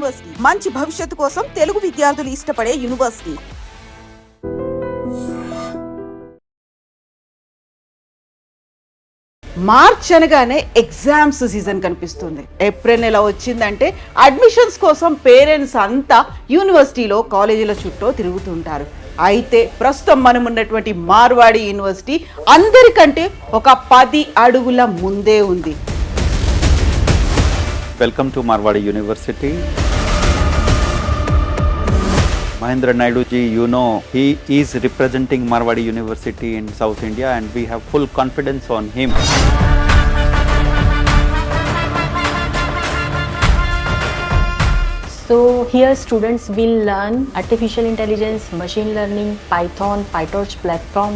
University మంచి భవిష్యత్తు కోసం తెలుగు విద్యార్థులు ఇష్టపడే యూనివర్సిటీ. మార్చ్ అనగానే ఎగ్జామ్స్ సీజన్ కనిపిస్తుంది. ఏప్రిల్ నెల వచ్చిందంటే అడ్మిషన్స్ కోసం పేరెంట్స్ అంతా యూనివర్సిటీలో కాలేజీల చుట్టూ తిరుగుతుంటారు. అయితే ప్రస్తుతం మనం ఉన్నటువంటి మార్వాడి యూనివర్సిటీ అందరికంటే ఒక 10 అడుగుల ముందే ఉంది. Welcome to Marwadi University. Mahendra Naidu ji, you know, he is representing Marwadi University in South India and we have full confidence on him. So here students will learn artificial intelligence, machine learning, Python, PyTorch platform,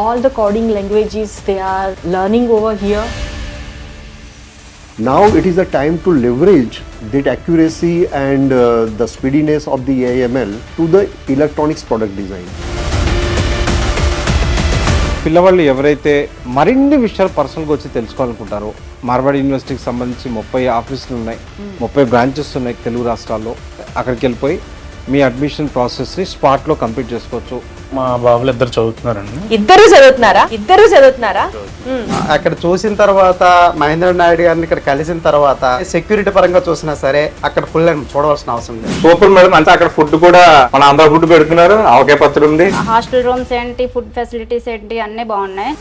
all the coding languages they are learning over here. Now it is a time to leverage that accuracy and the speediness of the AML to the electronics product design. పిల్లవాళ్ళు ఎవరైతే మరిన్ని విషయాలు పర్సనల్గా వచ్చి తెలుసుకోవాలనుకుంటారో మార్వాడి యూనివర్సిటీకి సంబంధించి 30 ఆఫీసులు ఉన్నాయి, 30 బ్రాంచెస్ ఉన్నాయి తెలుగు రాష్ట్రాల్లో. అక్కడికి వెళ్ళిపోయి మీ అడ్మిషన్ ప్రాసెస్ని స్పాట్లో కంప్లీట్ చేసుకోవచ్చు. మా బాబులు ఇద్దరు చదువుతున్నారండి. ఇద్దరు చదువుతున్నారా? అక్కడ చూసిన తర్వాత మహేంద్ర నాయుడు గారిని ఇక్కడ కలిసిన తర్వాత సెక్యూరిటీ పరంగా చూసినా సరే అక్కడ ఫుల్ అండ్ చూడవలసిన అవసరం లేదు. Super madam. అంటే అక్కడ ఫుడ్ కూడా మన ఆంధ్ర ఫుడ్ పెడుతున్నారు. ఆవకాయ పచ్చడి ఉంది. హాస్టల్ రూమ్స్ ఏంటి, ఫుడ్ ఫెసిలిటీస్ ఏంటి, అన్నీ బాగున్నాయి.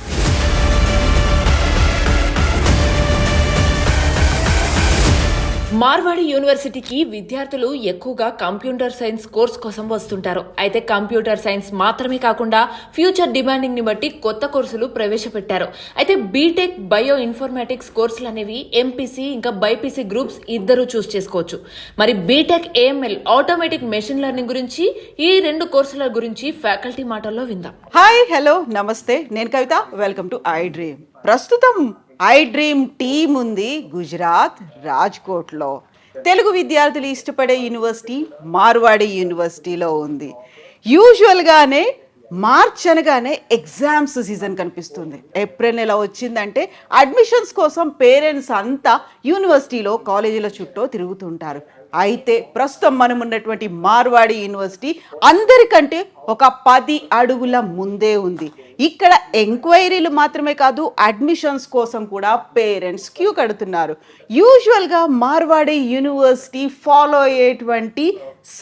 మార్వాడి యూనివర్సిటీకి విద్యార్థులు ఎక్కువగా కంప్యూటర్ సైన్స్ కోర్స్ కోసం వస్తుంటారు. అయితే కంప్యూటర్ సైన్స్ మాత్రమే కాకుండా ఫ్యూచర్ డిమాండింగ్ ని బట్టి కొత్త కోర్సులు ప్రవేశపెట్టారు. అయితే బీటెక్ బయో ఇన్ఫర్మేటిక్స్ కోర్సులు అనేవి ఎంపీసీ ఇంకా బైపీసీ గ్రూప్స్ ఇద్దరు చూస్ చేసుకోవచ్చు. మరి B Tech AML automatic machine learning గురించి, ఈ 2 కోర్సుల గురించి ఫ్యాకల్టీ మాటల్లో విందాం. హాయ్, హలో, నమస్తే. నేను Kavitha. Welcome to I dream. ప్రస్తుతం ఐ డ్రీమ్ టీమ్ ఉంది గుజరాత్ రాజ్కోట్లో. తెలుగు విద్యార్థులు ఇష్టపడే యూనివర్సిటీ మార్వాడి యూనివర్సిటీలో ఉంది. యూజువల్గానే మార్చ్ అనగానే ఎగ్జామ్స్ సీజన్ కనిపిస్తుంది. ఏప్రిల్ నెల వచ్చిందంటే అడ్మిషన్స్ కోసం పేరెంట్స్ అంతా యూనివర్సిటీలో కాలేజీల చుట్టూ తిరుగుతుంటారు. అయితే ప్రస్తుతం మనం ఉన్నటువంటి మార్వాడి యూనివర్సిటీ అందరికంటే ఒక 10 అడుగుల ముందే ఉంది. ఇక్కడ ఎంక్వైరీలు మాత్రమే కాదు, అడ్మిషన్స్ కోసం కూడా పేరెంట్స్ క్యూ కడుతున్నారు. యూజువల్గా మార్వాడి యూనివర్సిటీ ఫాలో అయ్యేటువంటి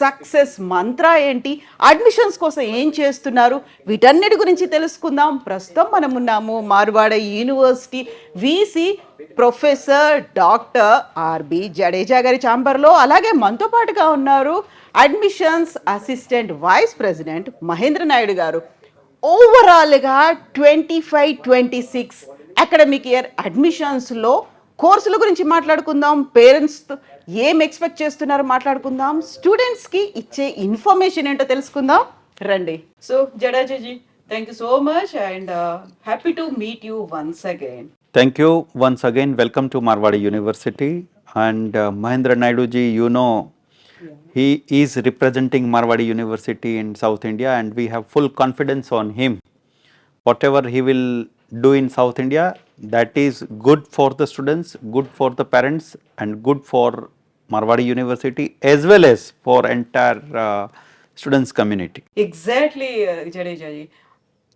సక్సెస్ మంత్ర ఏంటి, అడ్మిషన్స్ కోసం ఏం చేస్తున్నారు, వీటన్నిటి గురించి తెలుసుకుందాం. ప్రస్తుతం మనం ఉన్నాము Marwadi university VC professor doctor R B Jadeja గారి ఛాంబర్లో. అలాగే మనతో పాటుగా ఉన్నారు admissions assistant vice president Mahendra Naidu గారు. ఓవరాల్గా 25-26 అకాడమిక్ ఇయర్ అడ్మిషన్స్లో కోర్సుల గురించి మాట్లాడుకుందాం. పేరెంట్స్ ఏం ఎక్స్పెక్ట్ చేస్తున్నారో మాట్లాడుకుందాం. స్టూడెంట్స్కి ఇచ్చే ఇన్ఫర్మేషన్ ఏంటో తెలుసుకుందాం. రండి. So Jadejaji, thank you so much and happy to meet you once again. Thank you once again. Welcome to Marwadi University. And Mahendra Naidu ji, you know, he is representing Marwadi University in South India and we have full confidence on him. Whatever he will do in South India, that is good for the students, good for the parents and good for Marwadi University as well as for entire students community. Exactly, Jadejaji.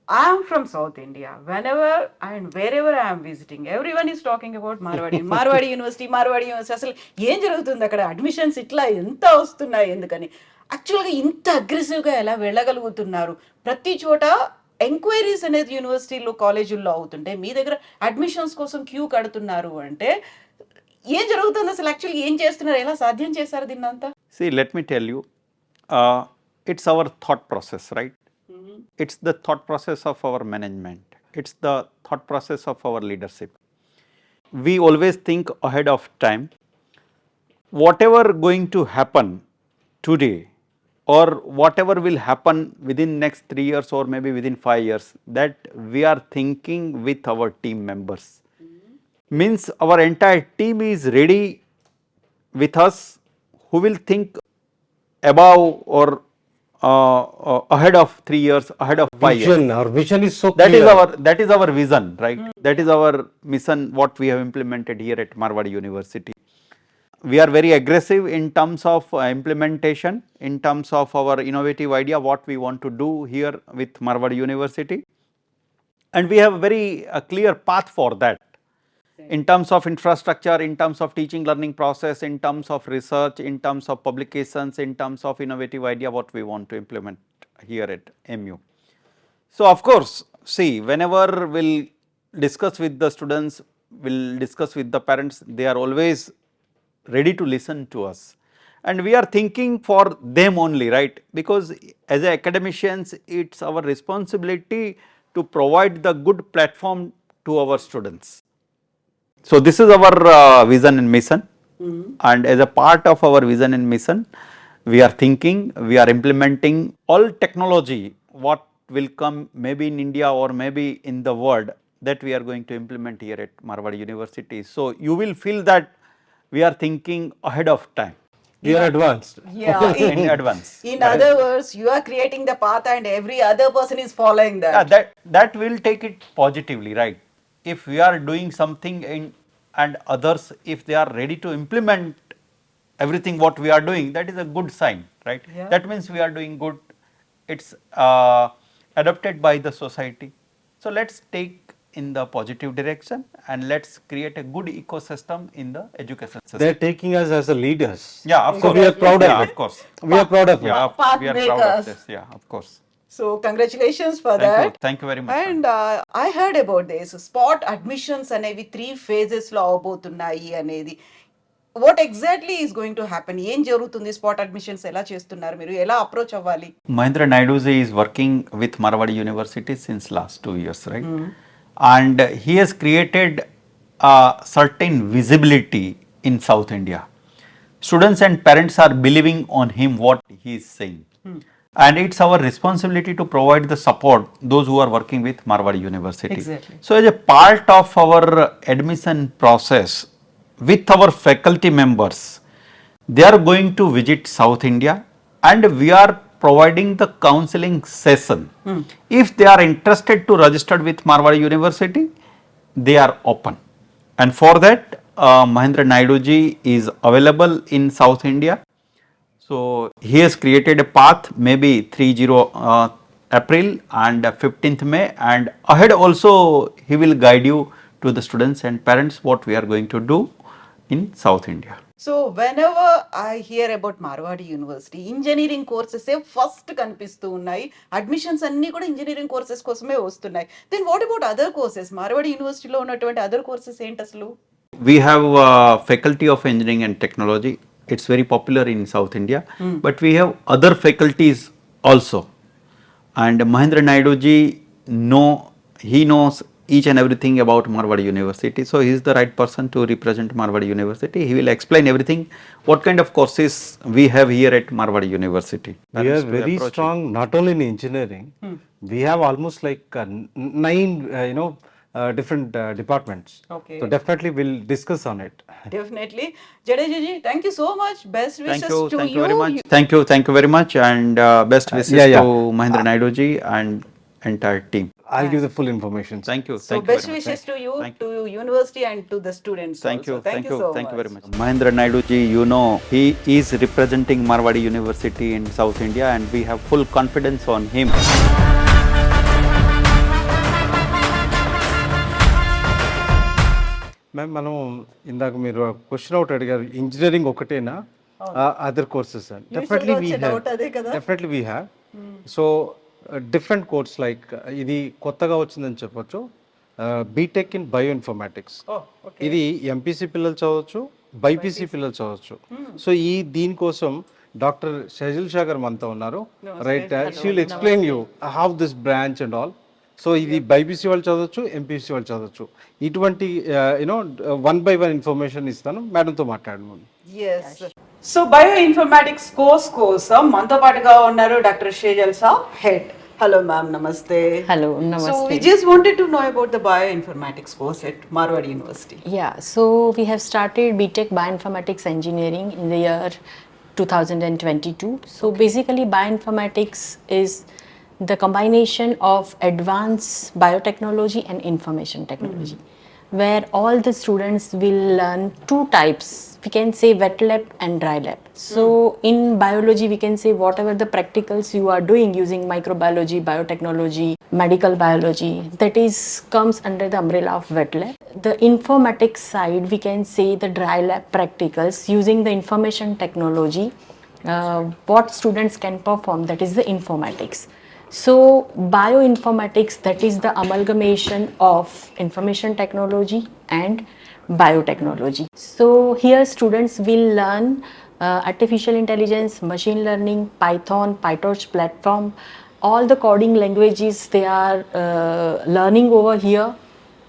I am from South India. Whenever and wherever I am visiting, everyone is talking about Marwadi. Marwadi University. అసలు ఏం జరుగుతుంది అక్కడ, admissions ఇట్లా ఎంత వస్తున్నాయి, ఎందుకని యాక్చువల్గా ఇంత అగ్రెసివ్గా ఎలా వెళ్ళగలుగుతున్నారు? ప్రతి చోట ఎంక్వైరీస్ అనేది యూనివర్సిటీలో కాలేజీల్లో అవుతుంటే మీ దగ్గర అడ్మిషన్స్ కోసం క్యూ కడుతున్నారు అంటే ఏం జరుగుతుంది అసలు? యాక్చువల్గా ఏం చేస్తున్నారు, ఎలా సాధ్యం చేశారు దీన్నంతా? See, let me tell you, it's our thought process, right? It's the thought process of our management. It's the thought process of our leadership. We always think ahead of time. Whatever going to happen today or whatever will happen within next 3 years or maybe within 5 years, that we are thinking with our team members. Means our entire team is ready with us, who will think above or ahead of 3 years, ahead of 5 years. Our vision is so clear. That is our vision, right? That is our mission, what we have implemented here at Marwadi University. we are very aggressive in terms of implementation, in terms of our innovative idea, what we want to do here with Marwadi University. And we have a very clear path for that in terms of infrastructure, in terms of teaching learning process, in terms of research, in terms of publications, in terms of innovative idea what we want to implement here at MU. So, of course, see, whenever we'll discuss with the students, we'll discuss with the parents, they are always ready to listen to us, and we are thinking for them only, right? Because as academicians, it's our responsibility to provide the good platform to our students. So, this is our vision and mission, and as a part of our vision and mission, we are thinking, we are implementing all technology what will come maybe in India or maybe in the world, that we are going to implement here at Marwadi University. So, you will feel that we are thinking ahead of time, We are advanced. Yeah, in advance. in other words, you are creating the path and every other person is following that. Yeah, that will take it positively, right? If we are doing something and others, if they are ready to implement everything what we are doing, that is a good sign, right? Yeah. That means we are doing good. It's adopted by the society. So let's take in the positive direction and let's create a good ecosystem in the education system. They're taking us as the leaders. Yeah, of So course. we are proud Yeah, of of it. course. We are proud of it. Yeah, Path we are proud of makers. this. Yeah, of course. So, congratulations for Thank that. you. Thank you very much. And I heard about this. Spot admissions అనేవి 3 phases లో అవబోతున్నాయి అనేది. What exactly is going to happen? ఏం జరుగుతుంది? Spot admissions ఎలా చేస్తున్నారు మీరు? ఎలా approach అవ్వాలి? Mahendra Naiduji is working with Marwadi University since last 2 years, right? And he has created a certain visibility in South India. Students and parents are believing on him what he is saying. And it's our responsibility to provide the support those who are working with Marwadi University. Exactly. So as a part of our admission process with our faculty members, they are going to visit South India and we are providing the counseling session. If they are interested to register with Marwadi University, they are open. And for that, Mahendra Naiduji is available in South India. So, he has created a path, maybe 30 April and 15th May, and ahead also he will guide you to the students and parents what we are going to do in South India. So whenever I hear about Marwadi university, engineering courses first కనిపిస్తూ ఉన్నాయి. Admissions అన్నీ కూడా engineering courses కోసమే వస్తున్నాయి. Then what about other courses? Marwadi యూనివర్సిటీలో ఉన్నటువంటి other courses ఏంటి అసలు? We have faculty of engineering and technology. It's very popular in South India, but we have other faculties also. And Mahendra Naiduji he knows each and everything about Marwadi University. So he is the right person to represent Marwadi University. He will explain everything, what kind of courses we have here at Marwadi University. We are Parents will very approach strong not only in engineering, we have almost like 9 different departments. Okay. So definitely we'll discuss on it. Definitely. Jadeji, thank you so much. Best Thank wishes you, to thank you you. very much. Thank you very much, and best wishes yeah. to Mahendra Naiduji and entire team. I'll give the full information. Thank you. So Thank you best very much. wishes to you, Thank to university and to the students. Thank you, also. thank you, so thank you much. very much. Mahendra Naiduji, he is representing Marwadi University in South India, and we have full confidence on him. Ma'am, మనం ఇందాక మీరు question out అడిగారు, engineering ఒకటేనా other courses అని? Definitely we వచ్చే have, doubt అదే కదా? Definitely we have. So different course like ఇది కొత్తగా వచ్చిందని చెప్పొచ్చు, బీటెక్ ఇన్ బయో ఇన్ఫర్మాటిక్స్. ఇది ఎంపీసీ పిల్లలు చదవచ్చు, బైపీసీ పిల్లలు చదవచ్చు. సో దీనికోసం డాక్టర్ షజిల్ షా గారు మనతో ఉన్నారు, right? She will explain you how this branch and all. So ఇది బైపీసీ వాళ్ళు చదవచ్చు, ఎంపీసీ వాళ్ళు చదవచ్చు. ఇటువంటి యూనో 1 by 1 ఇన్ఫర్మేషన్ ఇస్తాను, మేడంతో మాట్లాడను. Yes. So bio informatics course కోసం మనతో పాటుగా ఉన్నారు డాక్టర్ షేజల్ సా, హెడ్. హలో మ్యామ్, నమస్తే. Hello, So namaste. we just wanted to know about the bioinformatics course at Marwadi University. Yeah, so we have started BTech Bioinformatics Engineering in the year 2022. So basically bioinformatics is the combination of advanced biotechnology and information technology. where all the students will learn two types. We can say wet lab and dry lab. So in biology, we can say whatever the practicals you are doing using microbiology, biotechnology, medical biology, that is comes under the umbrella of wet lab. The informatics side, we can say the dry lab practicals using the information technology. What students can perform, that is the informatics. So bioinformatics, that is the amalgamation of information technology and biotechnology. So here students will learn artificial intelligence, machine learning, Python, PyTorch platform, all the coding languages they are learning over here.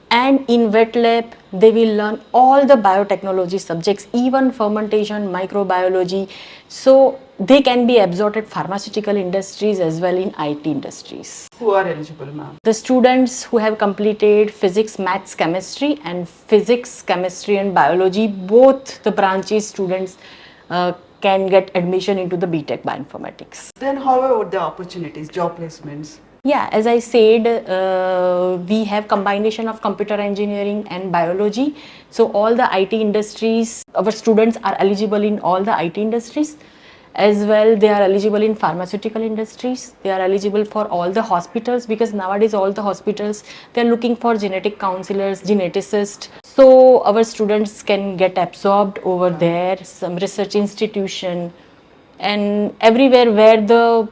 And in wet lab they will learn all the biotechnology subjects, even fermentation, microbiology, so they can be absorbed at pharmaceutical industries as well in IT industries. Who are eligible, ma'am? The students who have completed physics, maths, chemistry, and physics, chemistry and biology, both the branches students can get admission into the BTech Bioinformatics. Then how about the opportunities, job placements? Yeah, as I said, we have combination of computer engineering and biology. So all the IT industries, our students are eligible in all the IT industries. As well, they are eligible in pharmaceutical industries. They are eligible for all the hospitals, because nowadays all the hospitals, they are looking for genetic counselors, geneticists. So our students can get absorbed over there, some research institution, and everywhere where the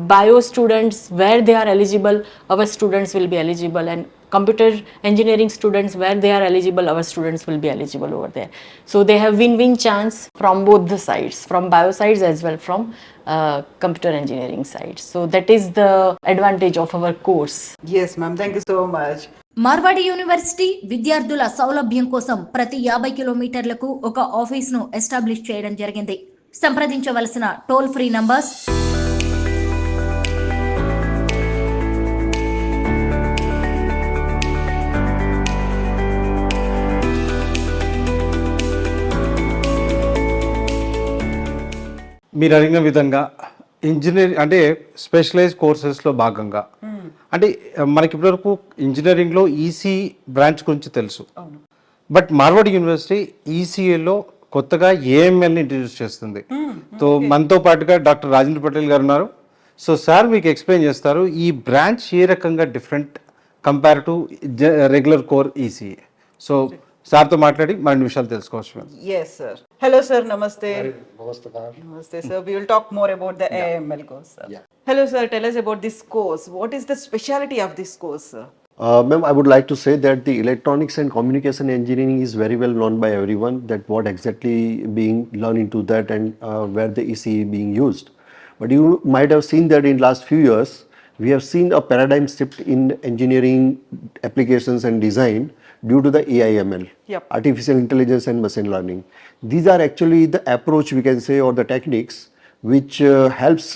bio students, where they are eligible, our students will be eligible, and computer engineering students, where they are eligible, our students will be eligible over there. So they have win-win chance from both the sides, from bio sides as well from computer engineering side. So that is the advantage of our course. Yes, ma'am. Thank you so much. Marwadi university విద్యార్థుల సౌలభ్యం కోసం ప్రతి 50 కిలోమీటర్లకు ఒక ఆఫీస్ను establish చేయడం జరిగింది. సంప్రదించవలసిన toll free numbers మీరు అడిగిన విధంగా ఇంజనీరింగ్ అంటే స్పెషలైజ్ కోర్సెస్లో భాగంగా అంటే మనకి ఇప్పటివరకు ఇంజనీరింగ్లో ఈసీ బ్రాంచ్ గురించి తెలుసు, బట్ మార్వాడి యూనివర్సిటీ ఈసీఏలో కొత్తగా ఏఎంఎల్ని ఇంట్రడ్యూస్ చేస్తుంది. సో మనతో పాటుగా డాక్టర్ రాజేంద్ర పటేల్ గారు ఉన్నారు. సో సార్ మీకు ఎక్స్ప్లెయిన్ చేస్తారు ఈ బ్రాంచ్ ఏ రకంగా different compare to regular core ECA. So సార్తో మాట్లాడి మరిన్ని విషయాలు తెలుసుకోవచ్చు మేము. Yes, sir. Hello, sir. Namaste. Namaste, sir. We will talk more about the AML course, sir. Hello, sir. Tell us about this course. What is the speciality of this course, sir? Ma'am, I would like to say that the electronics and communication engineering is very well known by everyone, that what exactly being learned into that and where the ECE being used. But you might have seen that in last few years, we have seen a paradigm shift in engineering applications and design due to the AIML, Yep. artificial intelligence and machine learning. These are actually the approach, we can say, or the techniques which helps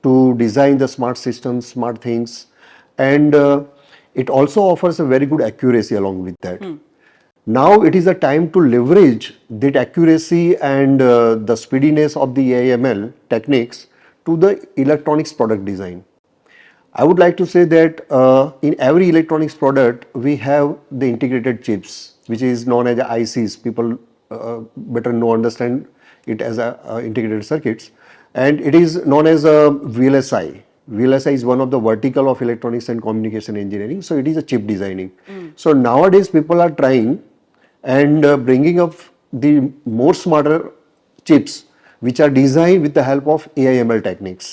to design the smart systems, smart things, and it also offers a very good accuracy along with that. Now it is a time to leverage that accuracy and the speediness of the AIML techniques to the electronics product design. I would like to say that in every electronics product we have the integrated chips, which is known as ICs. People better know understand it as integrated circuits, and it is known as a VLSI. VLSI is one of the vertical of electronics and communication engineering. So it is a chip designing. So nowadays people are trying and bringing up the more smarter chips which are designed with the help of AIML techniques.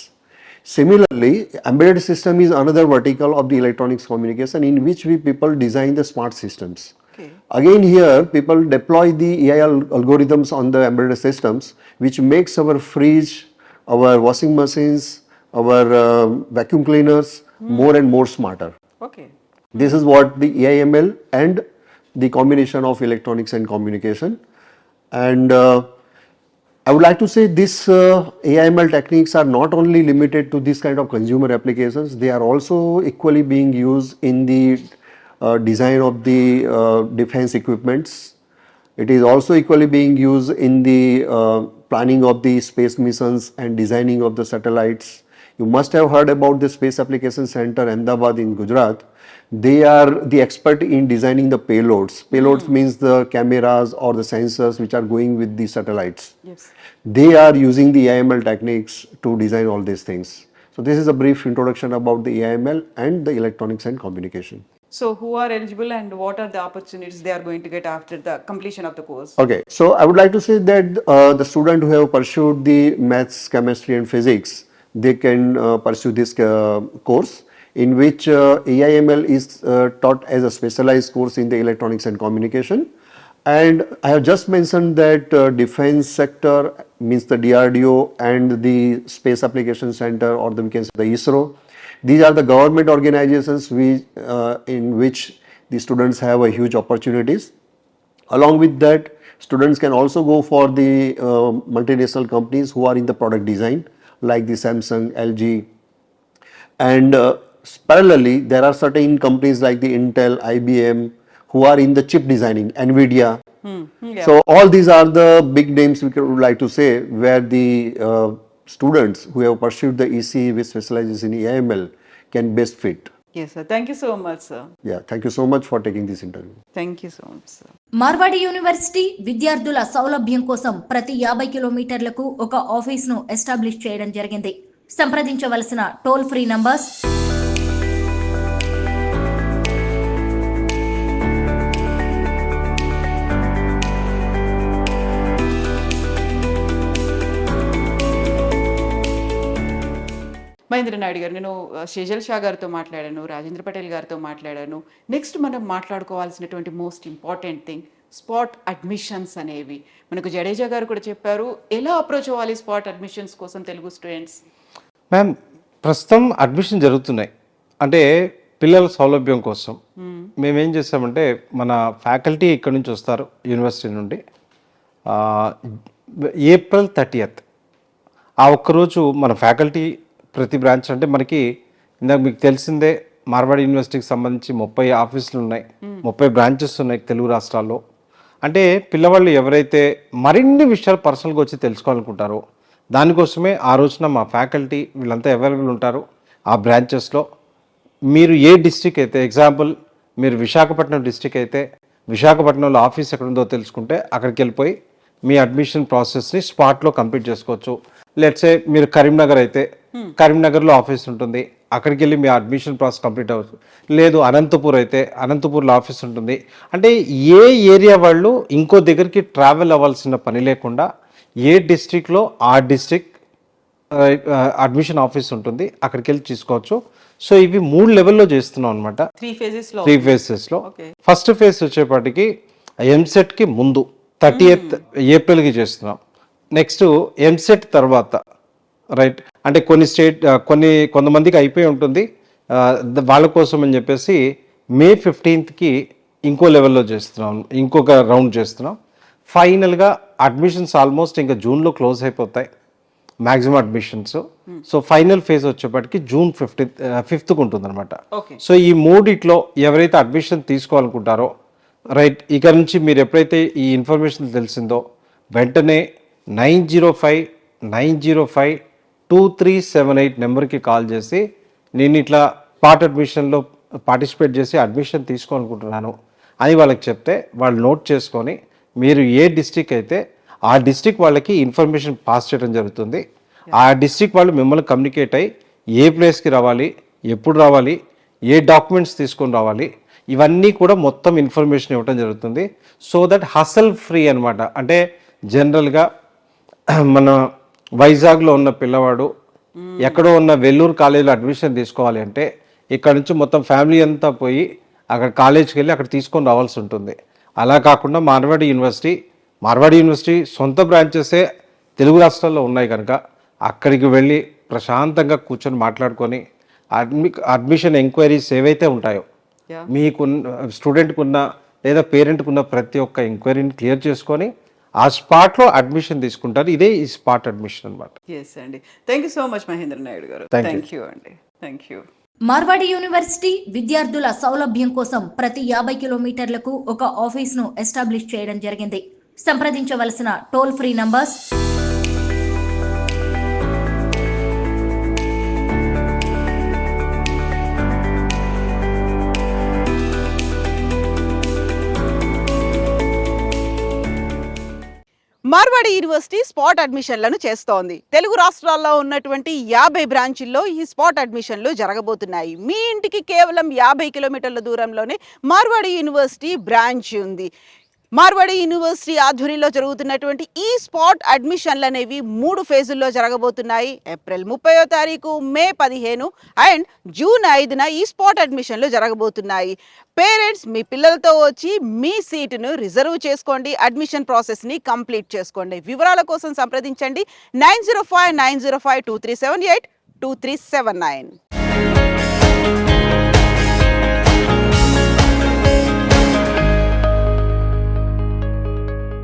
Similarly, embedded system is another vertical of the electronics communication in which we people design the smart systems. Okay. Again here people deploy the AI algorithms on the embedded systems, which makes our fridge, our washing machines, our vacuum cleaners more and more smarter. Okay. This is what the AIML and the combination of electronics and communication. And I would like to say this AIML techniques are not only limited to this kind of consumer applications, they are also equally being used in the design of the defense equipments. It is also equally being used in the planning of the space missions and designing of the satellites. You must have heard about the Space Application Center Ahmedabad in Gujarat, They are the expert in designing the payloads. Payloads means the cameras or the sensors which are going with the satellites. Yes. They are using the AIML techniques to design all these things. So this is a brief introduction about the AIML and the electronics and communication. So who are eligible and what are the opportunities they are going to get after the completion of the course? Okay, so I would like to say that the student who have pursued the maths, chemistry and physics, they can pursue this course in which AIML is taught as a specialized course in the electronics and communication. And I have just mentioned that defense sector means the DRDO and the Space Application Center, or we can say the ISRO. These are the government organizations in which the students have a huge opportunities. Along with that, students can also go for the multinational companies who are in the product design, like the Samsung, LG, and parallelly there are certain companies like the Intel, IBM, who are in the chip designing, NVIDIA. So all these are the big names we would like to say where the students who have pursued the EC with specialization in AIML can best fit. Yes, sir. Thank you so much, sir. Yeah, thank you so much for taking this interview. Thank you so much, sir. Marwadi university విద్యార్థుల సౌలభ్యం కోసం ప్రతి 50 కిలోమీటర్లకు ఒక ఆఫీస్ను establish చేయడం జరిగింది. సంప్రదించవలసిన toll free numbers Mahendra Naidu గారు, నేను షేజల్ షా గారితో మాట్లాడాను, రాజేంద్ర పటేల్ గారితో మాట్లాడాను. నెక్స్ట్ మనం మాట్లాడుకోవాల్సినటువంటి most important thing spot admissions అనేవి. మనకు జడేజా గారు కూడా చెప్పారు, ఎలా అప్రోచ్ అవ్వాలి స్పాట్ అడ్మిషన్స్ కోసం తెలుగు స్టూడెంట్స్? మ్యామ్, ప్రస్తుతం అడ్మిషన్ జరుగుతున్నాయి. అంటే పిల్లల సౌలభ్యం కోసం మేమేం చేస్తామంటే, మన ఫ్యాకల్టీ ఇక్కడ నుంచి వస్తారు యూనివర్సిటీ నుండి. ఏప్రిల్ 30th ఆ ఒక్కరోజు మన ఫ్యాకల్టీ ప్రతి బ్రాంచ్, అంటే మనకి ఇందాక మీకు తెలిసిందే మార్వాడి యూనివర్సిటీకి సంబంధించి 30 ఆఫీసులు ఉన్నాయి, 30 బ్రాంచెస్ ఉన్నాయి తెలుగు రాష్ట్రాల్లో. అంటే పిల్లవాళ్ళు ఎవరైతే మరిన్ని విషయాలు పర్సనల్గా వచ్చి తెలుసుకోవాలనుకుంటారో దానికోసమే ఆ రోజున మా ఫ్యాకల్టీ వీళ్ళంతా అవైలబుల్ ఉంటారు ఆ బ్రాంచెస్లో. మీరు ఏ డిస్ట్రిక్ట్ అయితే, ఎగ్జాంపుల్ మీరు విశాఖపట్నం డిస్ట్రిక్ట్ అయితే విశాఖపట్నంలో ఆఫీస్ ఎక్కడ ఉందో తెలుసుకుంటే అక్కడికి వెళ్ళిపోయి మీ అడ్మిషన్ ప్రాసెస్ని స్పాట్లో కంప్లీట్ చేసుకోవచ్చు. లెట్సే మీరు కరీంనగర్ అయితే కరీంనగర్లో ఆఫీస్ ఉంటుంది, అక్కడికి వెళ్ళి మీ అడ్మిషన్ ప్రాసెస్ కంప్లీట్ అవ్వచ్చు. లేదు అనంతపూర్ అయితే అనంతపూర్లో ఆఫీస్ ఉంటుంది. అంటే ఏ ఏరియా వాళ్ళు ఇంకో దగ్గరికి ట్రావెల్ అవ్వాల్సిన పని లేకుండా ఏ డిస్ట్రిక్ట్లో ఆ డిస్ట్రిక్ట్ అడ్మిషన్ ఆఫీస్ ఉంటుంది, అక్కడికి వెళ్ళి తీసుకోవచ్చు. సో ఇవి 3 లెవెల్లో చేస్తున్నాం అనమాట, 3 ఫేజెస్లో. ఫస్ట్ ఫేజ్ వచ్చేపాటికి ఎంసెట్కి ముందు 30th ఏప్రిల్కి చేస్తున్నాం. నెక్స్ట్ ఎంసెట్ తర్వాత, రైట్, అంటే కొంతమందికి అయిపోయి ఉంటుంది, వాళ్ళ కోసం అని చెప్పేసి మే 15th ఇంకో లెవెల్లో చేస్తున్నాం, ఇంకొక రౌండ్ చేస్తున్నాం. ఫైనల్గా అడ్మిషన్స్ ఆల్మోస్ట్ ఇంకా జూన్లో క్లోజ్ అయిపోతాయి maximum admissions. So final phase వచ్చేప్పటికి జూన్ 5th ఉంటుంది అనమాట. సో ఈ 3 ఎవరైతే అడ్మిషన్ తీసుకోవాలనుకుంటారో, రైట్, ఇక నుంచి మీరు ఎప్పుడైతే ఈ ఇన్ఫర్మేషన్ తెలిసిందో వెంటనే 905-905-2378 నెంబర్కి కాల్ చేసి నేను ఇట్లా స్పాట్ అడ్మిషన్లో పార్టిసిపేట్ చేసి అడ్మిషన్ తీసుకోవాలనుకుంటున్నాను అని వాళ్ళకి చెప్తే వాళ్ళు నోట్ చేసుకొని మీరు ఏ డిస్ట్రిక్ట్ అయితే ఆ డిస్ట్రిక్ట్ వాళ్ళకి ఇన్ఫర్మేషన్ పాస్ చేయడం జరుగుతుంది. ఆ డిస్ట్రిక్ట్ వాళ్ళు మిమ్మల్ని కమ్యూనికేట్ అయ్యి ఏ ప్లేస్కి రావాలి, ఎప్పుడు రావాలి, ఏ డాక్యుమెంట్స్ తీసుకొని రావాలి, ఇవన్నీ కూడా మొత్తం ఇన్ఫర్మేషన్ ఇవ్వడం జరుగుతుంది. సో దట్ హసల్ ఫ్రీ అనమాట. అంటే జనరల్గా మన వైజాగ్లో ఉన్న పిల్లవాడు ఎక్కడో ఉన్న వెల్లూరు కాలేజీలో అడ్మిషన్ తీసుకోవాలి అంటే ఇక్కడ నుంచి మొత్తం ఫ్యామిలీ అంతా పోయి అక్కడ కాలేజ్కి వెళ్ళి అక్కడ తీసుకొని రావాల్సి ఉంటుంది. అలా కాకుండా మార్వాడి యూనివర్సిటీ సొంత బ్రాంచెసే తెలుగు రాష్ట్రాల్లో ఉన్నాయి కనుక అక్కడికి వెళ్ళి ప్రశాంతంగా కూర్చొని మాట్లాడుకొని అడ్మిషన్ ఎంక్వైరీస్ ఏవైతే ఉంటాయో మీకు స్టూడెంట్కి ఉన్న లేదా పేరెంట్కి ఉన్న ప్రతి ఒక్క ఎంక్వైరీని క్లియర్ చేసుకొని ఆ స్పాట్లో అడ్మిషన్ తీసుకుంటారు. ఇదే ఈ స్పాట్ అడ్మిషన్ అనమాట. ఎస్ అండి. Thank you so much Mahendra Naidu గారు. థ్యాంక్ యూ అండి. Thank you. మార్వాడి యూనివర్సిటీ విద్యార్థుల సౌలభ్యం కోసం ప్రతి 50 కిలోమీటర్లకు ఒక ఆఫీస్ను ఎస్టాబ్లిష్ చేయడం జరిగింది. సంప్రదించవలసిన toll free numbers Marwadi university spot అడ్మిషన్లను చేస్తోంది. తెలుగు రాష్ట్రాల్లో ఉన్నటువంటి 50 బ్రాంచుల్లో ఈ స్పాట్ అడ్మిషన్లు జరగబోతున్నాయి. మీ ఇంటికి కేవలం 50 కిలోమీటర్ల దూరంలోనే మార్వాడి యూనివర్సిటీ బ్రాంచ్ ఉంది. మార్వాడి యూనివర్సిటీ ఆధ్వర్యంలో జరుగుతున్నటువంటి ఈ స్పాట్ అడ్మిషన్లు అనేవి 3 ఫేజుల్లో జరగబోతున్నాయి. ఏప్రిల్ 30వ తారీఖు, మే 15 అండ్ జూన్ 5న ఈ స్పాట్ అడ్మిషన్లు జరగబోతున్నాయి. పేరెంట్స్ మీ పిల్లలతో వచ్చి మీ సీటును రిజర్వ్ చేసుకోండి, అడ్మిషన్ ప్రాసెస్ని కంప్లీట్ చేసుకోండి. వివరాల కోసం సంప్రదించండి 905 905 2378 2379.